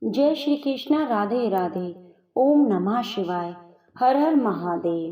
जय श्री कृष्णा। राधे राधे। ओम नमः शिवाय। हर हर महादेव।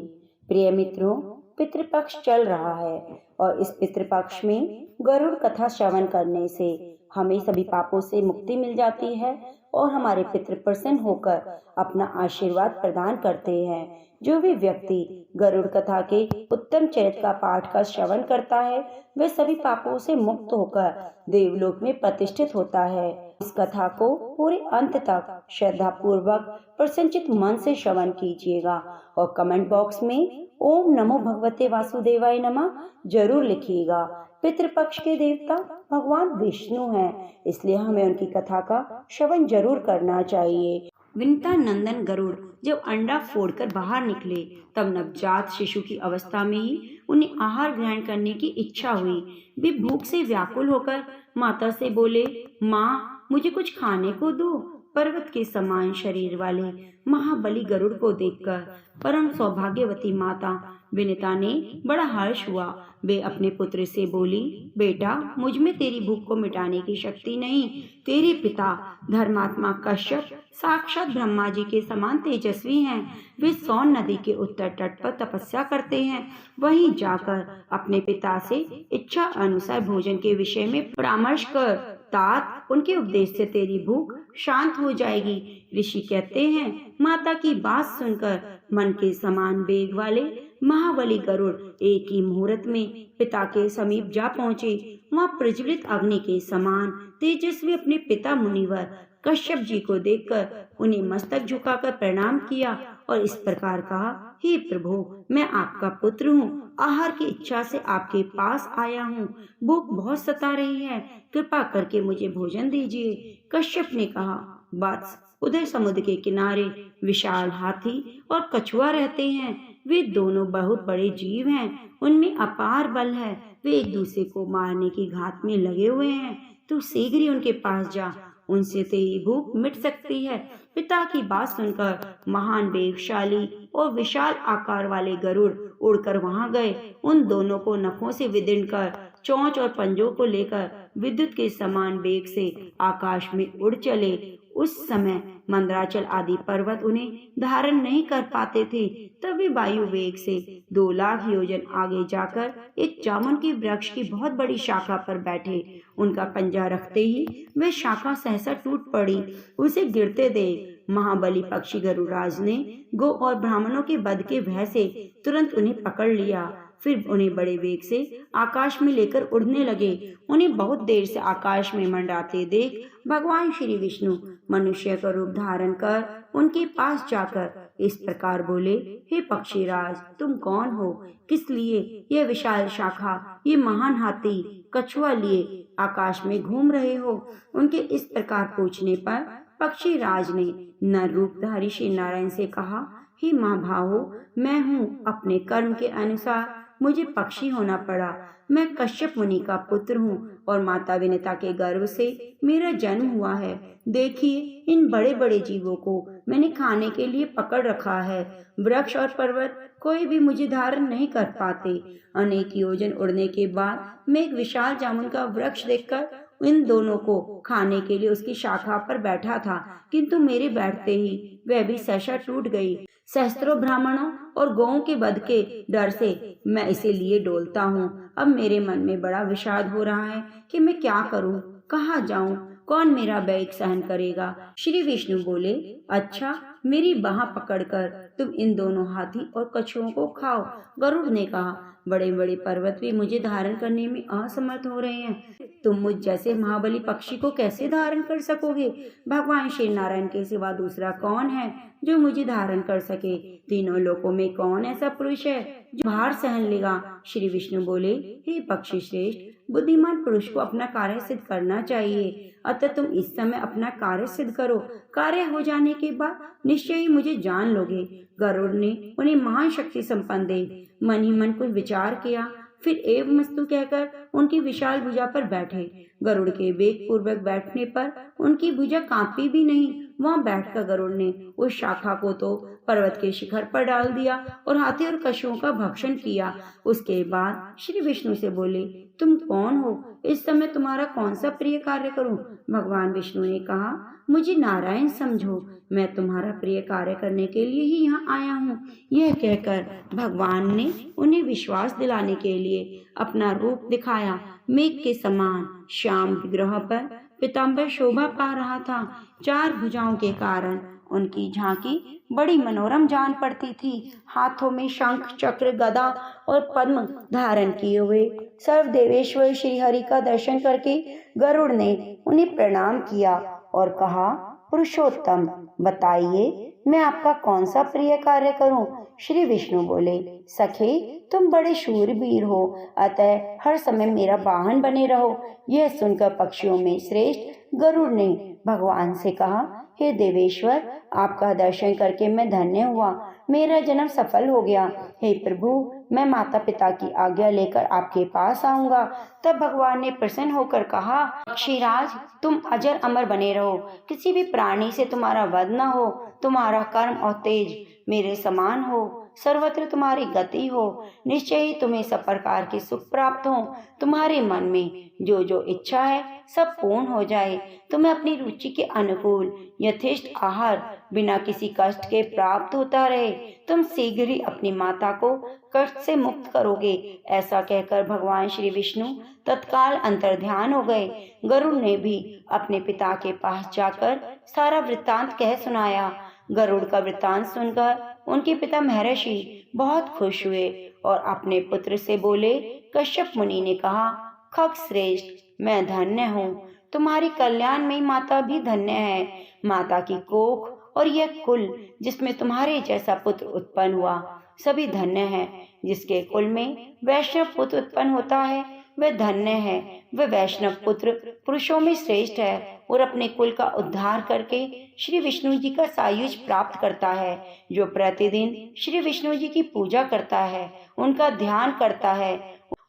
प्रिय मित्रों, पितृपक्ष चल रहा है और इस पितृपक्ष में गरुड़ कथा श्रवण करने से हमें सभी पापों से मुक्ति मिल जाती है और हमारे पितृ प्रसन्न होकर अपना आशीर्वाद प्रदान करते हैं। जो भी व्यक्ति गरुड़ कथा के उत्तम चरित्र का पाठ का श्रवण करता है वह सभी पापों से मुक्त होकर देवलोक में प्रतिष्ठित होता है। इस कथा को पूरे अंत तक श्रद्धा पूर्वक प्रसन्नचित मन से श्रवण कीजिएगा और कमेंट बॉक्स में ओम नमो भगवते वासुदेवाय नमः जरूर लिखिएगा। पितृपक्ष के देवता भगवान विष्णु हैं, इसलिए हमें उनकी कथा का श्रवण जरूर करना चाहिए। विनता नंदन गरुड़ जब अंडा फोड़कर बाहर निकले तब नवजात शिशु की अवस्था में ही उन्हें आहार ग्रहण करने की इच्छा हुई। वे भूख से व्याकुल होकर माता से बोले, माँ मुझे कुछ खाने को दो। पर्वत के समान शरीर वाले महाबली गरुड़ को देखकर परम सौभाग्यवती माता विनिता ने बड़ा हर्ष हुआ। वे अपने पुत्र से बोली, बेटा मुझ में तेरी भूख को मिटाने की शक्ति नहीं। तेरे पिता धर्मात्मा कश्यप साक्षात ब्रह्मा जी के समान तेजस्वी हैं। वे सोन नदी के उत्तर तट पर तपस्या करते हैं। वहीं जाकर अपने पिता से इच्छा अनुसार भोजन के विषय में परामर्श कर। तात उनके उपदेश से तेरी भूख शांत हो जाएगी। ऋषि कहते हैं, माता की बात सुनकर मन के समान वेग वाले महाबली गरुड़ एक ही मुहूर्त में पिता के समीप जा पहुँचे। वहाँ प्रज्वलित अग्नि के समान तेजस्वी अपने पिता मुनिवर कश्यप जी को देखकर उन्हें मस्तक झुकाकर प्रणाम किया और इस प्रकार कहा, हे प्रभु मैं आपका पुत्र हूँ। आहार की इच्छा से आपके पास आया हूँ। भूख बहुत सता रही है, कृपा करके मुझे भोजन दीजिए। कश्यप ने कहा, वत्स उधर समुद्र के किनारे विशाल हाथी और कछुआ रहते हैं। वे दोनों बहुत बड़े जीव हैं, उनमें अपार बल है। वे एक दूसरे को मारने की घात में लगे हुए हैं। तू शीघ्र ही उनके पास जा, उनसे तेरी भूख मिट सकती है। पिता की बात सुनकर महान वेगशाली और विशाल आकार वाले गरुड़ उड़कर वहां गए। उन दोनों को नखों से विदीर्ण कर चोंच और पंजों को लेकर विद्युत के समान वेग से आकाश में उड़ चले। उस समय मंदराचल आदि पर्वत उन्हें धारण नहीं कर पाते थे। तब वे वायु वेग से 2 लाख योजन आगे जाकर एक जामुन के वृक्ष की बहुत बड़ी शाखा पर बैठे। उनका पंजा रखते ही वे शाखा सहसा टूट पड़ी। उसे गिरते देख महाबली पक्षी गरुड़राज ने गो और ब्राह्मणों के वध के भय से तुरंत उन्हें पकड़ लिया। फिर उन्हें बड़े वेग से आकाश में लेकर उड़ने लगे। उन्हें बहुत देर से आकाश में मंडराते देख भगवान श्री विष्णु मनुष्य का रूप धारण कर उनके पास जाकर इस प्रकार बोले, हे पक्षीराज तुम कौन हो? किस लिए यह विशाल शाखा, ये महान हाथी कछुआ लिए आकाश में घूम रहे हो? उनके इस प्रकार पूछने पर पक्षीराज ने नर रूपधारी श्री नारायण से कहा, हे महाभावो मैं हूँ, अपने कर्म के अनुसार मुझे पक्षी होना पड़ा। मैं कश्यप मुनि का पुत्र हूँ और माता विनिता के गर्भ से मेरा जन्म हुआ है। देखिए इन बड़े बड़े जीवों को मैंने खाने के लिए पकड़ रखा है। वृक्ष और पर्वत कोई भी मुझे धारण नहीं कर पाते। अनेक योजन उड़ने के बाद मैं एक विशाल जामुन का वृक्ष देखकर इन दोनों को खाने के लिए उसकी शाखा पर बैठा था, किंतु मेरे बैठते ही वह भी सहसा टूट गई। सहस्त्रों ब्राह्मणों और गौओं के वध के डर से मैं इसे लिए डोलता हूँ। अब मेरे मन में बड़ा विषाद हो रहा है कि मैं क्या करूँ, कहाँ जाऊँ, कौन मेरा वेग सहन करेगा? श्री विष्णु बोले, अच्छा मेरी बाह पकड़कर तुम इन दोनों हाथी और कछुओं को खाओ। गरुड़ ने कहा, बड़े बड़े पर्वत भी मुझे धारण करने में असमर्थ हो रहे हैं, तुम मुझ जैसे महाबली पक्षी को कैसे धारण कर सकोगे? भगवान श्री नारायण के सिवा दूसरा कौन है जो मुझे धारण कर सके? तीनों लोकों में कौन ऐसा पुरुष है जो भार सहन लेगा? श्री विष्णु बोले, हे पक्षी श्रेष्ठ, बुद्धिमान पुरुष को अपना कार्य सिद्ध करना चाहिए। अतः तुम इस समय अपना कार्य सिद्ध करो। कार्य हो जाने के बाद निश्चय ही मुझे जान लोगे। गरुड़ ने उन्हें महान शक्ति संपन्न देख मन ही मन कुछ विचार किया, फिर एवमस्तु कहकर उनकी विशाल भुजा पर बैठे। गरुड़ के वेग पूर्वक बैठने पर उनकी भुजा कांपी भी नहीं। वहां बैठकर गरुड़ ने उस शाखा को तो पर्वत के शिखर पर डाल दिया और हाथी और कछुओं का भक्षण किया। उसके बाद श्री विष्णु से बोले, तुम कौन हो? इस समय तुम्हारा कौन सा प्रिय कार्य करूं? भगवान विष्णु ने कहा, मुझे नारायण समझो, मैं तुम्हारा प्रिय कार्य करने के लिए ही यहाँ आया हूँ। यह कहकर भगवान ने उन्हें विश्वास दिलाने के लिए अपना रूप दिखाया। मेघ के समान श्याम विग्रह पर पीताम्बर शोभा पा रहा था। 4 भुजाओं के कारण उनकी झांकी बड़ी मनोरम जान पड़ती थी। हाथों में शंख, चक्र, गदा और पद्म धारण किए हुए सर्वदेवेश्वर श्री हरि का दर्शन करके गरुड़ ने उन्हें प्रणाम किया और कहा, पुरुषोत्तम, बताइए मैं आपका कौन सा प्रिय कार्य करूं? श्री विष्णु बोले, सखे, तुम बड़े शूरवीर हो, अतः हर समय मेरा वाहन बने रहो। यह सुनकर पक्षियों में श्रेष्ठ गरुड़ ने भगवान से कहा, हे देवेश्वर, आपका दर्शन करके मैं धन्य हुआ, मेरा जन्म सफल हो गया। हे प्रभु, मैं माता पिता की आज्ञा लेकर आपके पास आऊंगा। तब भगवान ने प्रसन्न होकर कहा, पक्षीराज, तुम अजर अमर बने रहो, किसी भी प्राणी से तुम्हारा वध न हो, तुम्हारा कर्म और तेज मेरे समान हो, सर्वत्र तुम्हारी गति हो, निश्चय ही तुम्हें सब प्रकार के सुख प्राप्त हो, तुम्हारे मन में जो जो इच्छा है सब पूर्ण हो जाए, तुम्हें अपनी रुचि के अनुकूल यथेष्ट आहार बिना किसी कष्ट के प्राप्त होता रहे, तुम शीघ्र ही अपनी माता को कष्ट से मुक्त करोगे। ऐसा कहकर भगवान श्री विष्णु तत्काल अंतर्ध्यान हो गए। गरुड़ ने भी अपने पिता के पास जाकर सारा वृत्तांत कह सुनाया। गरुड़ का वृत्तांत सुनकर उनके पिता महर्षि बहुत खुश हुए और अपने पुत्र से बोले, कश्यप मुनि ने कहा, खग श्रेष्ठ, मैं धन्य हूँ, तुम्हारी कल्याण में माता भी धन्य है। माता की कोख और यह कुल जिसमें तुम्हारे जैसा पुत्र उत्पन्न हुआ सभी धन्य है। जिसके कुल में वैष्णव पुत्र उत्पन्न होता है वह धन्य है। वह वैष्णव पुत्र पुरुषों में श्रेष्ठ है और अपने कुल का उद्धार करके श्री विष्णु जी का सायुज प्राप्त करता है। जो प्रतिदिन श्री विष्णु जी की पूजा करता है, उनका ध्यान करता है,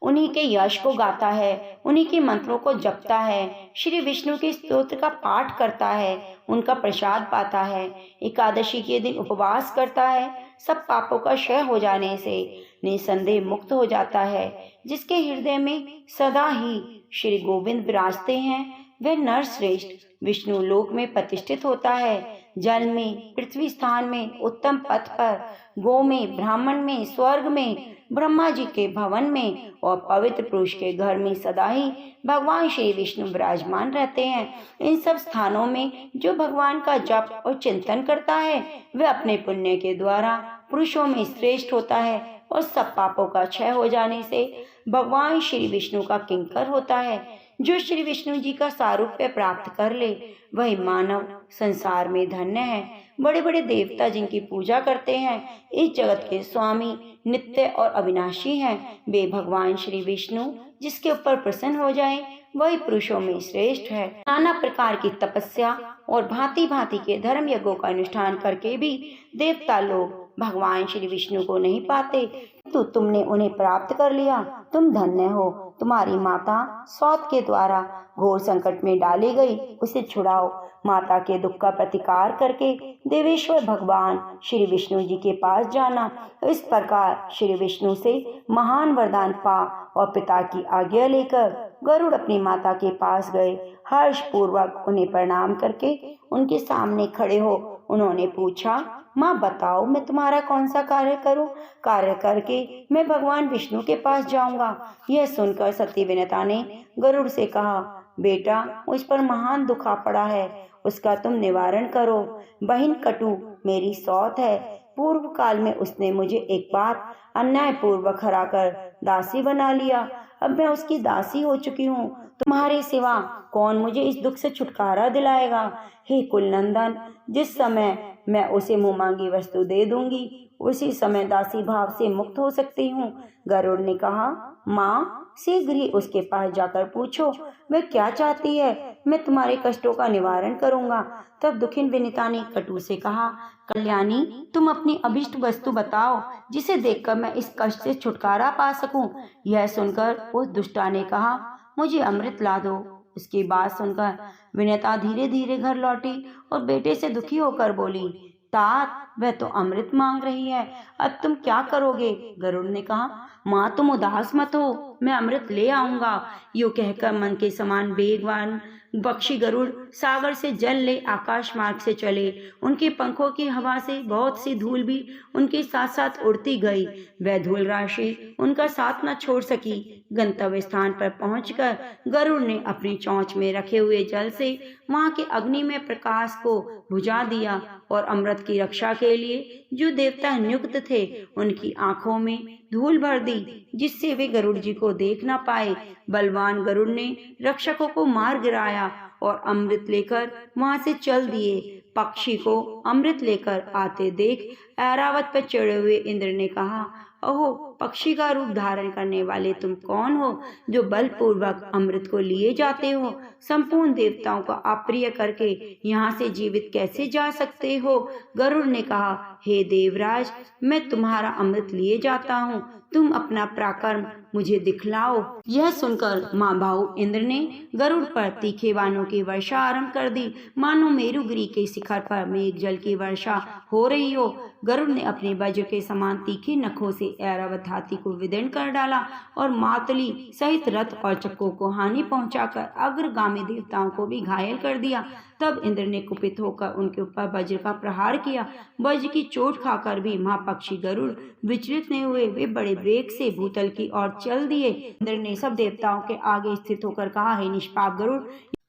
उन्हीं के यश को गाता है, उन्हीं के मंत्रों को जपता है, श्री विष्णु के स्तोत्र का पाठ करता है, उनका प्रसाद पाता है, एकादशी के दिन उपवास करता है, सब पापों का क्षय हो जाने से निसंदेह मुक्त हो जाता है। जिसके हृदय में सदा ही श्री गोविंद विराजते हैं वह नर श्रेष्ठ विष्णु लोक में प्रतिष्ठित होता है। जल में, पृथ्वी स्थान में, उत्तम पथ पर, गो में, ब्राह्मण में, स्वर्ग में, ब्रह्मा जी के भवन में और पवित्र पुरुष के घर में सदा ही भगवान श्री विष्णु विराजमान रहते हैं। इन सब स्थानों में जो भगवान का जप और चिंतन करता है वह अपने पुण्य के द्वारा पुरुषों में श्रेष्ठ होता है और सब पापों का क्षय हो जाने से भगवान श्री विष्णु का किंकर होता है। जो श्री विष्णु जी का सारूप्य प्राप्त कर ले वही मानव संसार में धन्य है। बड़े बड़े देवता जिनकी पूजा करते हैं इस जगत के स्वामी नित्य और अविनाशी हैं। वे भगवान श्री विष्णु जिसके ऊपर प्रसन्न हो जाएं वही पुरुषों में श्रेष्ठ है। नाना प्रकार की तपस्या और भांति भांति के धर्म यज्ञों का अनुष्ठान करके भी देवता लोग भगवान श्री विष्णु को नहीं पाते, तो तुमने उन्हें प्राप्त कर लिया, तुम धन्य हो। तुम्हारी माता सौत के द्वारा घोर संकट में डाली गई, उसे छुड़ाओ। माता के दुख का प्रतिकार करके देवेश्वर भगवान श्री विष्णु जी के पास जाना। इस प्रकार श्री विष्णु से महान वरदान पा और पिता की आज्ञा लेकर गरुड़ अपनी माता के पास गए। हर्ष पूर्वक उन्हें प्रणाम करके उनके सामने खड़े हो उन्होंने पूछा, माँ बताओ मैं तुम्हारा कौन सा कार्य करूं? कार्य करके मैं भगवान विष्णु के पास जाऊंगा। यह सुनकर सती विनता ने गरुड़ से कहा, बेटा मुझ पर महान दुख आ पड़ा है, उसका तुम निवारण करो। बहिन कटु मेरी सौत है, पूर्व काल में उसने मुझे एक बार अन्याय पूर्वक हराकर दासी बना लिया, अब मैं उसकी दासी हो चुकी हूँ। तुम्हारे सिवा कौन मुझे इस दुख से छुटकारा दिलाएगा? हे कुलनंदन, जिस समय मैं उसे मुँह मांगी वस्तु दे दूंगी उसी समय दासी भाव से मुक्त हो सकती हूँ। गरुड़ ने कहा, माँ शीघ्र ही उसके पास जाकर पूछो वह क्या चाहती है, मैं तुम्हारे कष्टों का निवारण करूंगा। तब दुखिन विनीता ने कटु से कहा, कल्याणी तुम अपनी अभिष्ट वस्तु बताओ जिसे देखकर मैं इस कष्ट से छुटकारा पा सकूं। यह सुनकर उस दुष्टा ने कहा, मुझे अमृत ला दो। इसकी बात सुनकर विनता धीरे धीरे घर लौटी और बेटे से दुखी होकर बोली, तात वह तो अमृत मांग रही है, अब तुम क्या करोगे? गरुड़ ने कहा, माँ तुम उदास मत हो, मैं अमृत ले आऊंगा। यूं कहकर मन के समान वेगवान पक्षी गरुड़ सागर से जल ले आकाश मार्ग से चले। उनके पंखों की हवा से बहुत सी धूल भी उनके साथ साथ उड़ती गई। वह धूल राशि उनका साथ न छोड़ सकी। गंतव्य स्थान पर पहुंचकर गरुड़ ने अपनी चोंच में रखे हुए जल से वहां के अग्नि में प्रकाश को बुझा दिया और अमृत की रक्षा के लिए जो देवता नियुक्त थे उनकी आंखों में धूल भर दी, जिससे वे गरुड़ जी को देख न पाए। बलवान गरुड़ ने रक्षकों को मार गिराया और अमृत लेकर वहां से चल दिए। पक्षी को अमृत लेकर आते देख ऐरावत पर चढ़े हुए इंद्र ने कहा, ओहो पक्षी का रूप धारण करने वाले तुम कौन हो जो बलपूर्वक अमृत को लिए जाते हो? संपूर्ण देवताओं को अप्रिय करके यहाँ से जीवित कैसे जा सकते हो? गरुड़ ने कहा, हे देवराज, मैं तुम्हारा अमृत लिए जाता हूँ, तुम अपना पराक्रम मुझे दिखलाओ। यह सुनकर माँ भाऊ इंद्र ने गरुड़ पर तीखे बाणों की वर्षा आरंभ कर दी, मानो मेरुगिरी के शिखर पर मेघ जल की वर्षा हो रही हो। गरुड़ ने अपने वज्र के समान तीखे नखों से ऐरावत हाथी को विदीर्ण कर डाला और मातली सहित रथ और चक्कों को हानि पहुंचाकर अग्रगामी देवताओं को भी घायल कर दिया। तब इंद्र ने कुपित होकर उनके ऊपर वज्र का प्रहार किया। वज्र की चोट खाकर भी महापक्षी गरुड़ विचलित नहीं हुए। वे बड़े वेग से भूतल की ओर चल दिए। इंद्र ने सब देवताओं के आगे स्थित होकर कहा, हे निष्पाप गरुड़,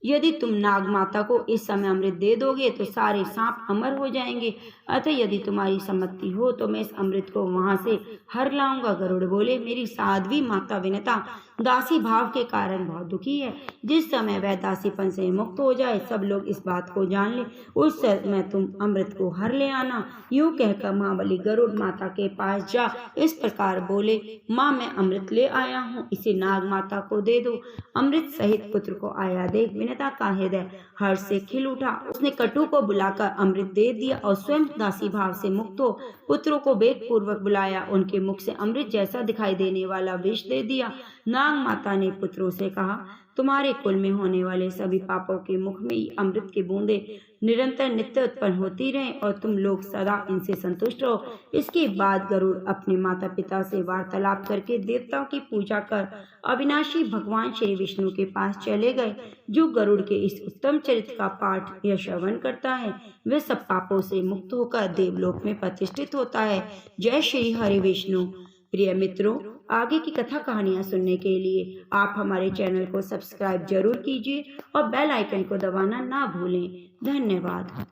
यदि तुम नाग माता को इस समय अमृत दे दोगे तो सारे सांप अमर हो जाएंगे, अतः यदि तुम्हारी सम्मति हो तो मैं इस अमृत को वहां से हर लाऊंगा। गरुड़ बोले, मेरी साध्वी माता विनता दासी भाव के कारण बहुत दुखी है। जिस समय वह दासीपन से मुक्त हो जाए, सब लोग इस बात को जान ले, उस समय तुम अमृत को हर ले आना। यूं कहकर महाबली गरुड़ माता के पास जा इस प्रकार बोले, माँ मैं अमृत ले आया हूँ, इसे नाग माता को दे दो। अमृत सहित पुत्र को आया देख विनता का हृदय हर्ष से खिल उठा। उसने कटु को बुलाकर अमृत दे दिया और स्वयं दासी भाव से मुक्त हो पुत्रों को वेग पूर्वक बुलाया। उनके मुख से अमृत जैसा दिखाई देने वाला विष दे दिया। नाग माता ने पुत्रों से कहा, तुम्हारे कुल में होने वाले सभी पापों के मुख में ये अमृत की बूंदें निरंतर नित्य उत्पन्न होती रहें और तुम लोग सदा इनसे संतुष्ट रहो। इसके बाद गरुड़ अपने माता पिता से वार्तालाप करके देवताओं की पूजा कर अविनाशी भगवान श्री विष्णु के पास चले गए। जो गरुड़ के इस उत्तम चरित्र का पाठ या श्रवण करता है वह सब पापों से मुक्त होकर देवलोक में प्रतिष्ठित होता है। जय श्री हरि विष्णु। प्रिय मित्रों, आगे की कथा कहानियाँ सुनने के लिए आप हमारे चैनल को सब्सक्राइब जरूर कीजिए और बेल आइकन को दबाना ना भूलें। धन्यवाद।